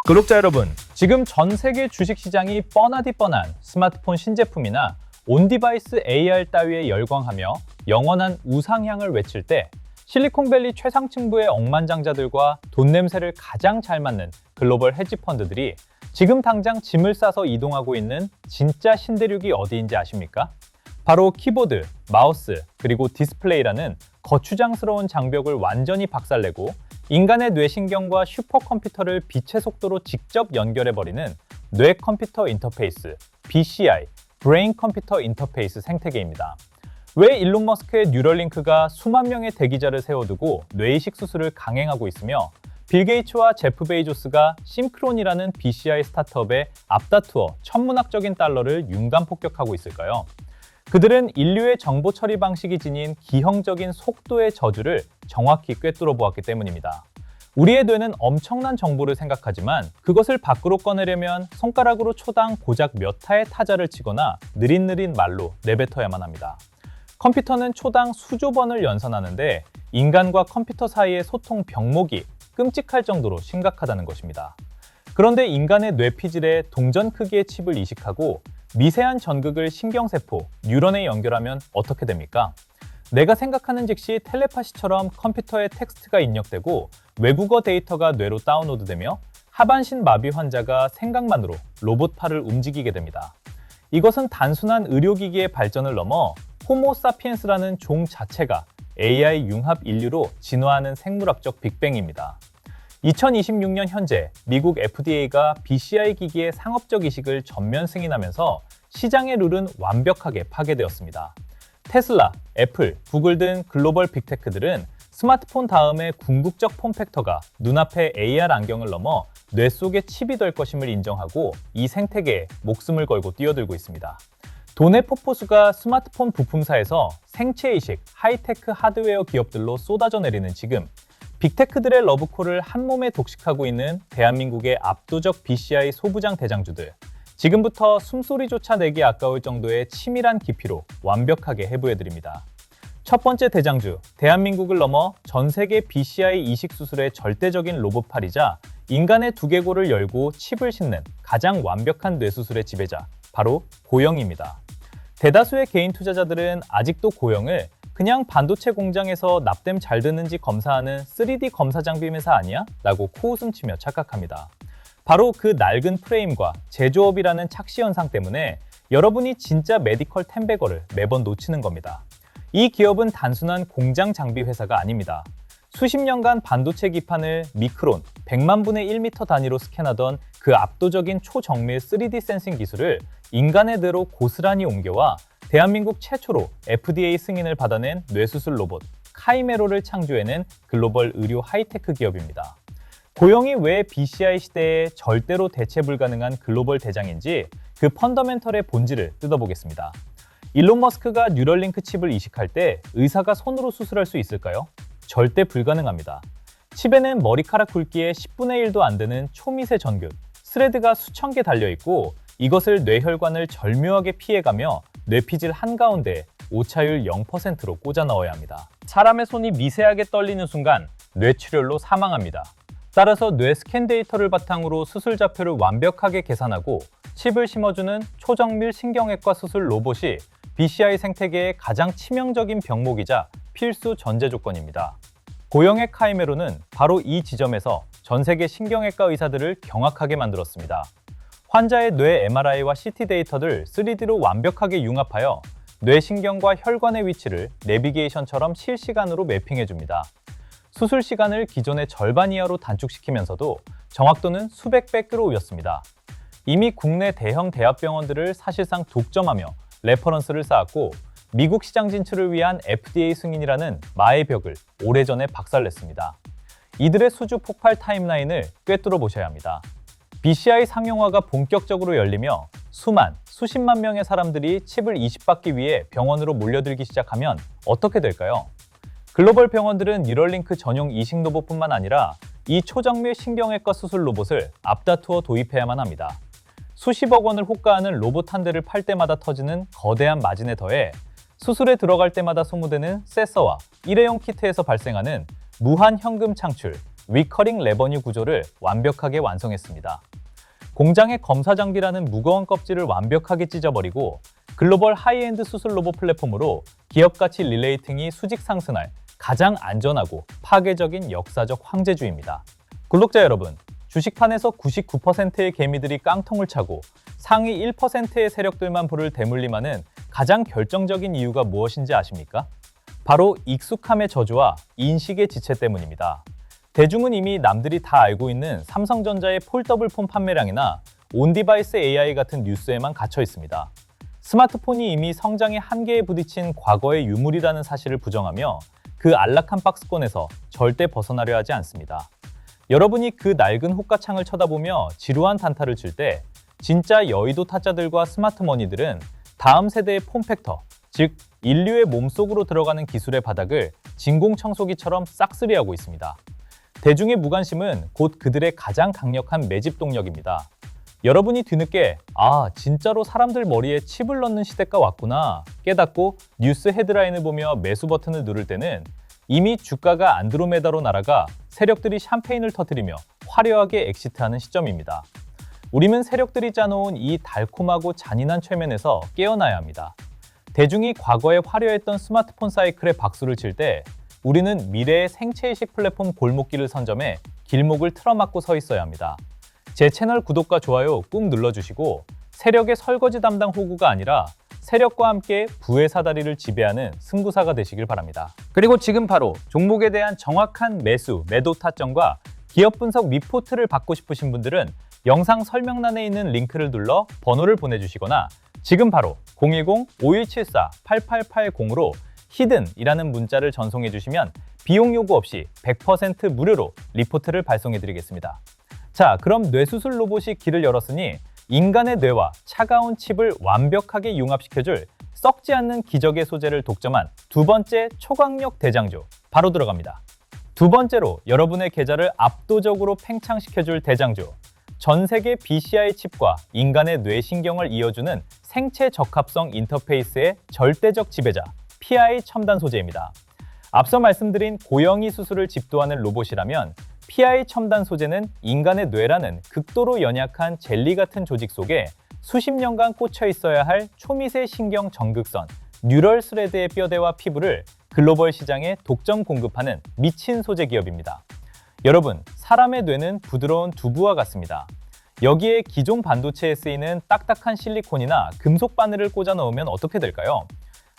구독자 여러분, 지금 전 세계 주식시장이 뻔하디 뻔한 스마트폰 신제품이나 온디바이스 AR 따위에 열광하며 영원한 우상향을 외칠 때 실리콘밸리 최상층부의 억만장자들과 돈 냄새를 가장 잘 맡는 글로벌 헤지펀드들이 지금 당장 짐을 싸서 이동하고 있는 진짜 신대륙이 어디인지 아십니까? 바로 키보드, 마우스, 그리고 디스플레이라는 거추장스러운 장벽을 완전히 박살내고 인간의 뇌신경과 슈퍼컴퓨터를 빛의 속도로 직접 연결해버리는 뇌컴퓨터 인터페이스, BCI, 브레인 컴퓨터 인터페이스 생태계입니다. 왜 일론 머스크의 뉴럴링크가 수만 명의 대기자를 세워두고 뇌이식 수술을 강행하고 있으며 빌 게이츠와 제프 베이조스가 심크론이라는 BCI 스타트업에 앞다투어 천문학적인 달러를 융단 폭격하고 있을까요? 그들은 인류의 정보 처리 방식이 지닌 기형적인 속도의 저주를 정확히 꿰뚫어 보았기 때문입니다. 우리의 뇌는 엄청난 정보를 생각하지만 그것을 밖으로 꺼내려면 손가락으로 초당 고작 몇 타의 타자를 치거나 느릿느릿 말로 내뱉어야만 합니다. 컴퓨터는 초당 수조 번을 연산하는데 인간과 컴퓨터 사이의 소통 병목이 끔찍할 정도로 심각하다는 것입니다. 그런데 인간의 뇌피질에 동전 크기의 칩을 이식하고 미세한 전극을 신경세포, 뉴런에 연결하면 어떻게 됩니까? 내가 생각하는 즉시 텔레파시처럼 컴퓨터에 텍스트가 입력되고 외국어 데이터가 뇌로 다운로드되며 하반신 마비 환자가 생각만으로 로봇 팔을 움직이게 됩니다. 이것은 단순한 의료기기의 발전을 넘어 호모 사피엔스라는 종 자체가 AI 융합 인류로 진화하는 생물학적 빅뱅입니다. 2026년 현재 미국 FDA가 BCI 기기의 상업적 이식을 전면 승인하면서 시장의 룰은 완벽하게 파괴되었습니다. 테슬라, 애플, 구글 등 글로벌 빅테크들은 스마트폰 다음에 궁극적 폼팩터가 눈앞에 AR 안경을 넘어 뇌 속에 칩이 될 것임을 인정하고 이 생태계에 목숨을 걸고 뛰어들고 있습니다. 돈의 폭포수가 스마트폰 부품사에서 생체 이식, 하이테크 하드웨어 기업들로 쏟아져 내리는 지금 빅테크들의 러브콜을 한몸에 독식하고 있는 대한민국의 압도적 BCI 소부장 대장주들. 지금부터 숨소리조차 내기 아까울 정도의 치밀한 깊이로 완벽하게 해부해드립니다. 첫 번째 대장주, 대한민국을 넘어 전 세계 BCI 이식 수술의 절대적인 로봇팔이자 인간의 두개골을 열고 칩을 싣는 가장 완벽한 뇌수술의 지배자, 바로 고영입니다. 대다수의 개인 투자자들은 아직도 고영을 그냥 반도체 공장에서 납땜 잘 되는지 검사하는 3D 검사 장비 회사 아니야? 라고 코웃음치며 착각합니다. 바로 그 낡은 프레임과 제조업이라는 착시 현상 때문에 여러분이 진짜 메디컬 템베거를 매번 놓치는 겁니다. 이 기업은 단순한 공장 장비 회사가 아닙니다. 수십 년간 반도체 기판을 미크론, 100만 분의 1m 단위로 스캔하던 그 압도적인 초정밀 3D 센싱 기술을 인간의 뇌로 고스란히 옮겨와 대한민국 최초로 FDA 승인을 받아낸 뇌수술 로봇 카이메로를 창조해낸 글로벌 의료 하이테크 기업입니다. 고영이 왜 BCI 시대에 절대로 대체 불가능한 글로벌 대장인지 그 펀더멘털의 본질을 뜯어보겠습니다. 일론 머스크가 뉴럴링크 칩을 이식할 때 의사가 손으로 수술할 수 있을까요? 절대 불가능합니다. 칩에는 머리카락 굵기의 10분의 1도 안 되는 초미세 전극, 스레드가 수천 개 달려있고 이것을 뇌혈관을 절묘하게 피해가며 뇌피질 한가운데에 오차율 0%로 꽂아 넣어야 합니다. 사람의 손이 미세하게 떨리는 순간 뇌출혈로 사망합니다. 따라서 뇌 스캔 데이터를 바탕으로 수술 좌표를 완벽하게 계산하고 칩을 심어주는 초정밀 신경외과 수술 로봇이 BCI 생태계의 가장 치명적인 병목이자 필수 전제 조건입니다. 고영의 카이메로는 바로 이 지점에서 전 세계 신경외과 의사들을 경악하게 만들었습니다. 환자의 뇌 MRI와 CT 데이터를 3D로 완벽하게 융합하여 뇌신경과 혈관의 위치를 내비게이션처럼 실시간으로 매핑해줍니다. 수술 시간을 기존의 절반 이하로 단축시키면서도 정확도는 수백 배 끌어올렸습니다. 이미 국내 대형 대학병원들을 사실상 독점하며 레퍼런스를 쌓았고 미국 시장 진출을 위한 FDA 승인이라는 마의 벽을 오래전에 박살냈습니다. 이들의 수주 폭발 타임라인을 꿰뚫어 보셔야 합니다. BCI 상용화가 본격적으로 열리며 수십만 명의 사람들이 칩을 이식받기 위해 병원으로 몰려들기 시작하면 어떻게 될까요? 글로벌 병원들은 뉴럴링크 전용 이식 로봇뿐만 아니라 이 초정밀 신경외과 수술 로봇을 앞다투어 도입해야만 합니다. 수십억 원을 호가하는 로봇 한 대를 팔 때마다 터지는 거대한 마진에 더해 수술에 들어갈 때마다 소모되는 세서와 일회용 키트에서 발생하는 무한 현금 창출, 리커링 레버뉴 구조를 완벽하게 완성했습니다. 공장의 검사 장비라는 무거운 껍질을 완벽하게 찢어버리고 글로벌 하이엔드 수술 로봇 플랫폼으로 기업 가치 릴레이팅이 수직 상승할 가장 안전하고 파괴적인 역사적 황제주의입니다. 구독자 여러분, 주식판에서 99%의 개미들이 깡통을 차고 상위 1%의 세력들만 불을 대물림하는 가장 결정적인 이유가 무엇인지 아십니까? 바로 익숙함의 저주와 인식의 지체 때문입니다. 대중은 이미 남들이 다 알고 있는 삼성전자의 폴더블 폰 판매량이나 온디바이스 AI 같은 뉴스에만 갇혀 있습니다. 스마트폰이 이미 성장의 한계에 부딪힌 과거의 유물이라는 사실을 부정하며 그 안락한 박스권에서 절대 벗어나려 하지 않습니다. 여러분이 그 낡은 호가창을 쳐다보며 지루한 단타를 칠 때 진짜 여의도 타짜들과 스마트머니들은 다음 세대의 폼팩터, 즉 인류의 몸속으로 들어가는 기술의 바닥을 진공청소기처럼 싹쓸이하고 있습니다. 대중의 무관심은 곧 그들의 가장 강력한 매집 동력입니다. 여러분이 뒤늦게 진짜로 사람들 머리에 칩을 넣는 시대가 왔구나 깨닫고 뉴스 헤드라인을 보며 매수 버튼을 누를 때는 이미 주가가 안드로메다로 날아가 세력들이 샴페인을 터뜨리며 화려하게 엑시트하는 시점입니다. 우리는 세력들이 짜놓은 이 달콤하고 잔인한 최면에서 깨어나야 합니다. 대중이 과거에 화려했던 스마트폰 사이클에 박수를 칠 때 우리는 미래의 생체의식 플랫폼 골목길을 선점해 길목을 틀어막고 서 있어야 합니다. 제 채널 구독과 좋아요 꾹 눌러주시고 세력의 설거지 담당 호구가 아니라 세력과 함께 부의 사다리를 지배하는 승부사가 되시길 바랍니다. 그리고 지금 바로 종목에 대한 정확한 매수, 매도 타점과 기업 분석 리포트를 받고 싶으신 분들은 영상 설명란에 있는 링크를 눌러 번호를 보내주시거나 지금 바로 010-5174-8880으로 히든이라는 문자를 전송해 주시면 비용 요구 없이 100% 무료로 리포트를 발송해 드리겠습니다. 자, 그럼 뇌수술 로봇이 길을 열었으니 인간의 뇌와 차가운 칩을 완벽하게 융합시켜줄 썩지 않는 기적의 소재를 독점한 두 번째 초강력 대장주 바로 들어갑니다. 두 번째로 여러분의 계좌를 압도적으로 팽창시켜줄 대장주, 전 세계 BCI 칩과 인간의 뇌신경을 이어주는 생체 적합성 인터페이스의 절대적 지배자 PI 첨단 소재입니다. 앞서 말씀드린 고영이 수술을 집도하는 로봇이라면 PI 첨단 소재는 인간의 뇌라는 극도로 연약한 젤리 같은 조직 속에 수십 년간 꽂혀 있어야 할 초미세 신경 전극선, 뉴럴 스레드의 뼈대와 피부를 글로벌 시장에 독점 공급하는 미친 소재 기업입니다. 여러분, 사람의 뇌는 부드러운 두부와 같습니다. 여기에 기존 반도체에 쓰이는 딱딱한 실리콘이나 금속 바늘을 꽂아 넣으면 어떻게 될까요?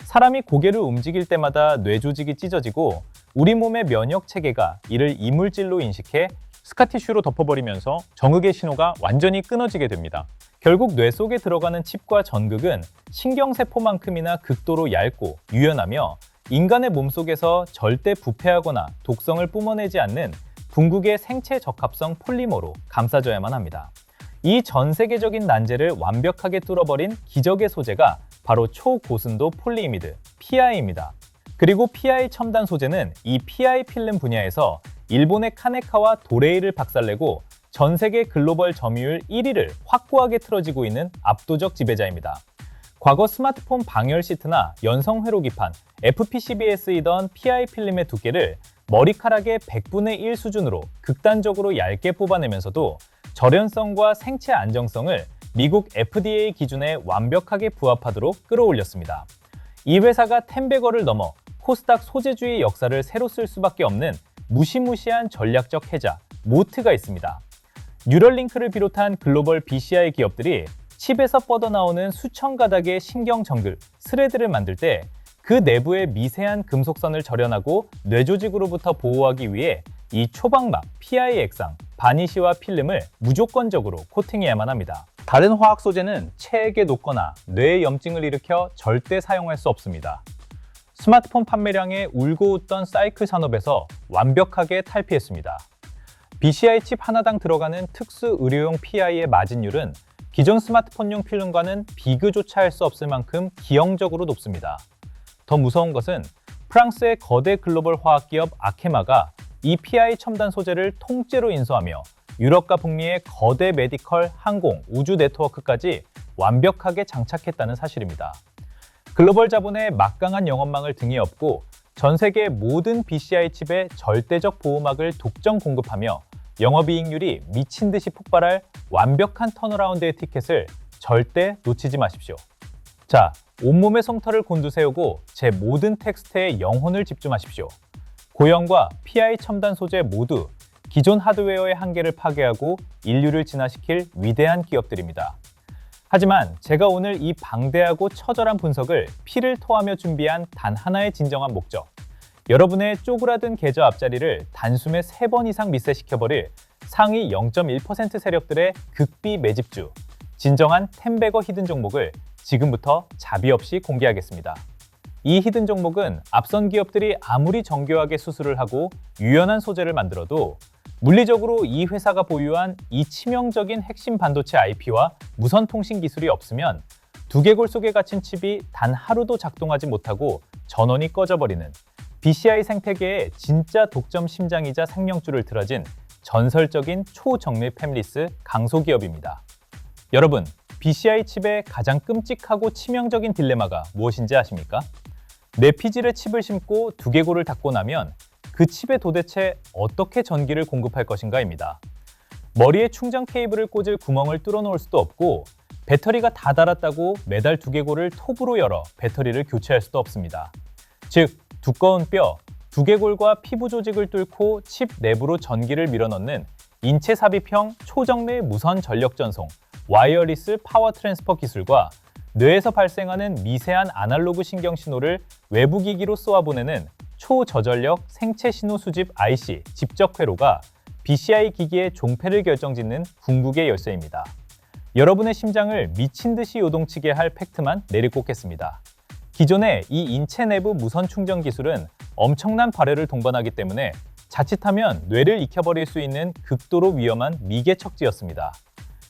사람이 고개를 움직일 때마다 뇌 조직이 찢어지고 우리 몸의 면역 체계가 이를 이물질로 인식해 스카티슈로 덮어버리면서 정극의 신호가 완전히 끊어지게 됩니다. 결국 뇌 속에 들어가는 칩과 전극은 신경세포만큼이나 극도로 얇고 유연하며 인간의 몸속에서 절대 부패하거나 독성을 뿜어내지 않는 궁극의 생체 적합성 폴리머로 감싸져야만 합니다. 이 전 세계적인 난제를 완벽하게 뚫어버린 기적의 소재가 바로 초고순도 폴리이미드, PI입니다. 그리고 PI 첨단 소재는 이 PI 필름 분야에서 일본의 카네카와 도레이를 박살내고 전 세계 글로벌 점유율 1위를 확고하게 틀어지고 있는 압도적 지배자입니다. 과거 스마트폰 방열 시트나 연성 회로기판, FPCB에 쓰이던 PI 필름의 두께를 머리카락의 100분의 1 수준으로 극단적으로 얇게 뽑아내면서도 절연성과 생체 안정성을 미국 FDA 기준에 완벽하게 부합하도록 끌어올렸습니다. 이 회사가 텐베거를 넘어 코스닥 소재주의 역사를 새로 쓸 수밖에 없는 무시무시한 전략적 해자, 모트가 있습니다. 뉴럴링크를 비롯한 글로벌 BCI 기업들이 칩에서 뻗어나오는 수천 가닥의 신경 정글, 스레드를 만들 때 그 내부의 미세한 금속선을 절연하고 뇌조직으로부터 보호하기 위해 이 초박막 PI 액상, 바니시와 필름을 무조건적으로 코팅해야만 합니다. 다른 화학 소재는 체액에 녹거나 뇌에 염증을 일으켜 절대 사용할 수 없습니다. 스마트폰 판매량에 울고 웃던 사이클 산업에서 완벽하게 탈피했습니다. BCI 칩 하나당 들어가는 특수 의료용 PI의 마진율은 기존 스마트폰용 필름과는 비교조차 할 수 없을 만큼 기형적으로 높습니다. 더 무서운 것은 프랑스의 거대 글로벌 화학기업 아케마가 이 PI 첨단 소재를 통째로 인수하며 유럽과 북미의 거대 메디컬, 항공, 우주 네트워크까지 완벽하게 장착했다는 사실입니다. 글로벌 자본의 막강한 영업망을 등에 업고 전 세계 모든 BCI 칩의 절대적 보호막을 독점 공급하며 영업이익률이 미친 듯이 폭발할 완벽한 턴어라운드의 티켓을 절대 놓치지 마십시오. 자, 온몸의 솜털을 곤두세우고 제 모든 텍스트에 영혼을 집중하십시오. 고영과 PI 첨단 소재 모두 기존 하드웨어의 한계를 파괴하고 인류를 진화시킬 위대한 기업들입니다. 하지만 제가 오늘 이 방대하고 처절한 분석을 피를 토하며 준비한 단 하나의 진정한 목적, 여러분의 쪼그라든 계좌 앞자리를 단숨에 3번 이상 미세시켜버릴 상위 0.1% 세력들의 극비 매집주, 진정한 텐베거 히든 종목을 지금부터 자비 없이 공개하겠습니다. 이 히든 종목은 앞선 기업들이 아무리 정교하게 수술을 하고 유연한 소재를 만들어도 물리적으로 이 회사가 보유한 이 치명적인 핵심 반도체 IP와 무선 통신 기술이 없으면 두개골 속에 갇힌 칩이 단 하루도 작동하지 못하고 전원이 꺼져버리는 BCI 생태계의 진짜 독점 심장이자 생명줄을 틀어진 전설적인 초정밀 팹리스 강소기업입니다. 여러분, BCI 칩의 가장 끔찍하고 치명적인 딜레마가 무엇인지 아십니까? 내피질에 칩을 심고 두개골을 닫고 나면 그 칩에 도대체 어떻게 전기를 공급할 것인가입니다. 머리에 충전 케이블을 꽂을 구멍을 뚫어놓을 수도 없고 배터리가 다 닳았다고 매달 두개골을 톱으로 열어 배터리를 교체할 수도 없습니다. 즉, 두꺼운 뼈, 두개골과 피부 조직을 뚫고 칩 내부로 전기를 밀어넣는 인체 삽입형 초정밀 무선 전력 전송, 와이어리스 파워 트랜스퍼 기술과 뇌에서 발생하는 미세한 아날로그 신경 신호를 외부 기기로 쏘아보내는 초저전력 생체 신호 수집 IC 집적 회로가 BCI 기기의 종패를 결정짓는 궁극의 열쇠입니다. 여러분의 심장을 미친 듯이 요동치게 할 팩트만 내리꽂겠습니다. 기존의 이 인체 내부 무선 충전 기술은 엄청난 발열을 동반하기 때문에 자칫하면 뇌를 익혀버릴 수 있는 극도로 위험한 미개 척지였습니다.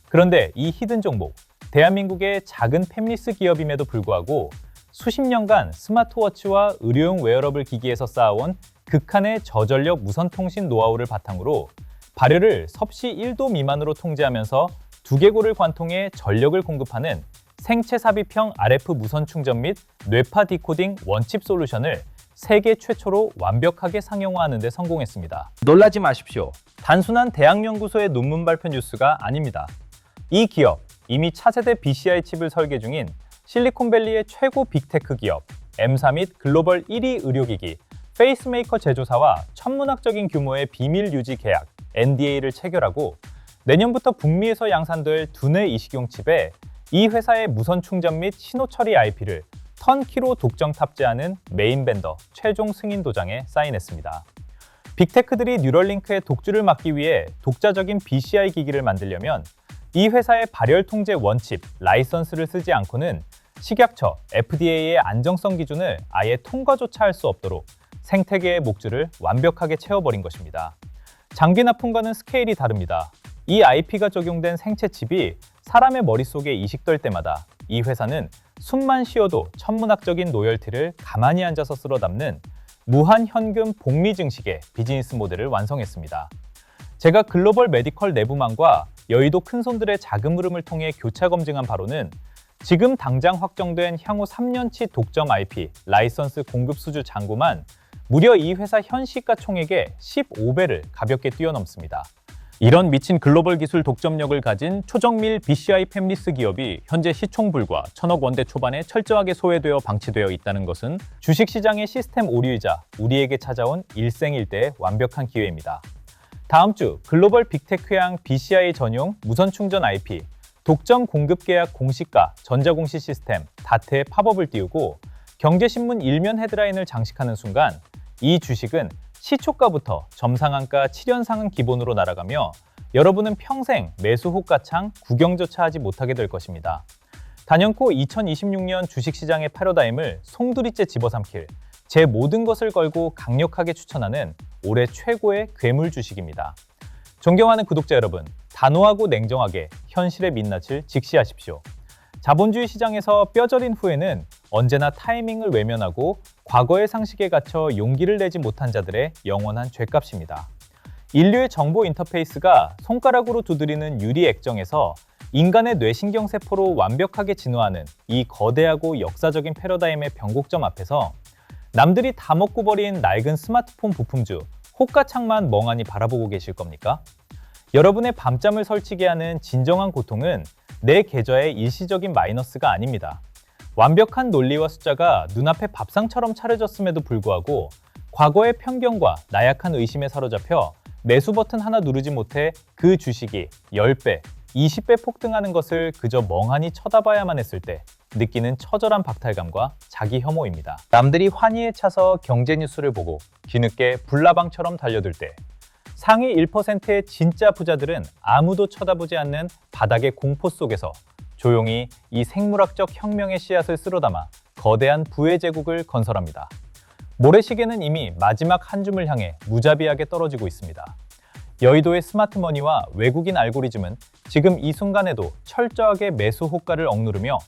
그런데 이 히든 종목, 대한민국의 작은 팹리스 기업임에도 불구하고 수십 년간 스마트워치와 의료용 웨어러블 기기에서 쌓아온 극한의 저전력 무선 통신 노하우를 바탕으로 발열을 섭씨 1도 미만으로 통제하면서 두개골을 관통해 전력을 공급하는 생체 삽입형 RF 무선 충전 및 뇌파 디코딩 원칩 솔루션을 세계 최초로 완벽하게 상용화하는 데 성공했습니다. 놀라지 마십시오. 단순한 대학연구소의 논문 발표 뉴스가 아닙니다. 이 기업, 이미 차세대 BCI 칩을 설계 중인 실리콘밸리의 최고 빅테크 기업, M사 및 글로벌 1위 의료기기, 페이스메이커 제조사와 천문학적인 규모의 비밀 유지 계약, NDA를 체결하고 내년부터 북미에서 양산될 두뇌 이식용 칩에 이 회사의 무선 충전 및 신호 처리 IP를 턴키로 독점 탑재하는 메인 벤더 최종 승인 도장에 사인했습니다. 빅테크들이 뉴럴링크의 독주를 막기 위해 독자적인 BCI 기기를 만들려면 이 회사의 발열 통제 원칩, 라이선스를 쓰지 않고는 식약처, FDA의 안정성 기준을 아예 통과조차 할 수 없도록 생태계의 목줄을 완벽하게 채워버린 것입니다. 장비 납품과는 스케일이 다릅니다. 이 IP가 적용된 생체 칩이 사람의 머릿속에 이식될 때마다 이 회사는 숨만 쉬어도 천문학적인 로열티를 가만히 앉아서 쓸어 담는 무한 현금 복리 증식의 비즈니스 모델을 완성했습니다. 제가 글로벌 메디컬 내부망과 여의도 큰손들의 자금 흐름을 통해 교차 검증한 바로는 지금 당장 확정된 향후 3년치 독점 IP, 라이선스 공급 수주 잔고만 무려 이 회사 현 시가 총액의 15배를 가볍게 뛰어넘습니다. 이런 미친 글로벌 기술 독점력을 가진 초정밀 BCI 팹리스 기업이 현재 시총 불과 1,000억 원대 초반에 철저하게 소외되어 방치되어 있다는 것은 주식시장의 시스템 오류이자 우리에게 찾아온 일생일대의 완벽한 기회입니다. 다음 주 글로벌 빅테크향 BCI 전용 무선 충전 IP, 독점 공급 계약 공시가 전자공시 시스템 다트의 팝업을 띄우고 경제신문 일면 헤드라인을 장식하는 순간 이 주식은 시초가부터 점상한가 7연상은 기본으로 날아가며 여러분은 평생 매수 호가창 구경조차 하지 못하게 될 것입니다. 단연코 2026년 주식시장의 패러다임을 송두리째 집어삼킬 제 모든 것을 걸고 강력하게 추천하는 올해 최고의 괴물 주식입니다. 존경하는 구독자 여러분, 단호하고 냉정하게 현실의 민낯을 직시하십시오. 자본주의 시장에서 뼈저린 후에는 언제나 타이밍을 외면하고 과거의 상식에 갇혀 용기를 내지 못한 자들의 영원한 죗값입니다. 인류의 정보 인터페이스가 손가락으로 두드리는 유리 액정에서 인간의 뇌신경세포로 완벽하게 진화하는 이 거대하고 역사적인 패러다임의 변곡점 앞에서 남들이 다 먹고 버린 낡은 스마트폰 부품주 호가창만 멍하니 바라보고 계실 겁니까? 여러분의 밤잠을 설치게 하는 진정한 고통은 내 계좌의 일시적인 마이너스가 아닙니다. 완벽한 논리와 숫자가 눈앞에 밥상처럼 차려졌음에도 불구하고 과거의 편견과 나약한 의심에 사로잡혀 매수 버튼 하나 누르지 못해 그 주식이 10배, 20배 폭등하는 것을 그저 멍하니 쳐다봐야만 했을 때 느끼는 처절한 박탈감과 자기 혐오입니다. 남들이 환희에 차서 경제 뉴스를 보고 뒤늦게 불나방처럼 달려들 때 상위 1%의 진짜 부자들은 아무도 쳐다보지 않는 바닥의 공포 속에서 조용히 이 생물학적 혁명의 씨앗을 쓸어담아 거대한 부의 제국을 건설합니다. 모래시계는 이미 마지막 한 줌을 향해 무자비하게 떨어지고 있습니다. 여의도의 스마트머니와 외국인 알고리즘은 지금 이 순간에도 철저하게 매수 호가를 억누르며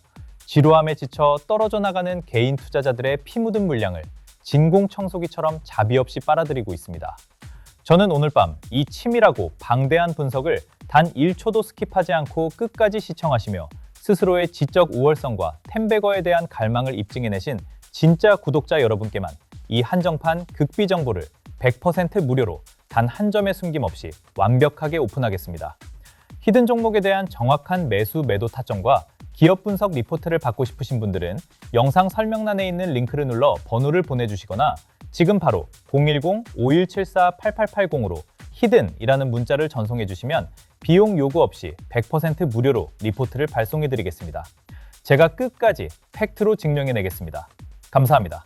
지루함에 지쳐 떨어져 나가는 개인 투자자들의 피 묻은 물량을 진공청소기처럼 자비 없이 빨아들이고 있습니다. 저는 오늘 밤 이 치밀하고 방대한 분석을 단 1초도 스킵하지 않고 끝까지 시청하시며 스스로의 지적 우월성과 템베거에 대한 갈망을 입증해내신 진짜 구독자 여러분께만 이 한정판 극비 정보를 100% 무료로 단 한 점의 숨김 없이 완벽하게 오픈하겠습니다. 히든 종목에 대한 정확한 매수 매도 타점과 기업 분석 리포트를 받고 싶으신 분들은 영상 설명란에 있는 링크를 눌러 번호를 보내주시거나 지금 바로 010-5174-8880으로 히든이라는 문자를 전송해 주시면 비용 요구 없이 100% 무료로 리포트를 발송해 드리겠습니다. 제가 끝까지 팩트로 증명해 내겠습니다. 감사합니다.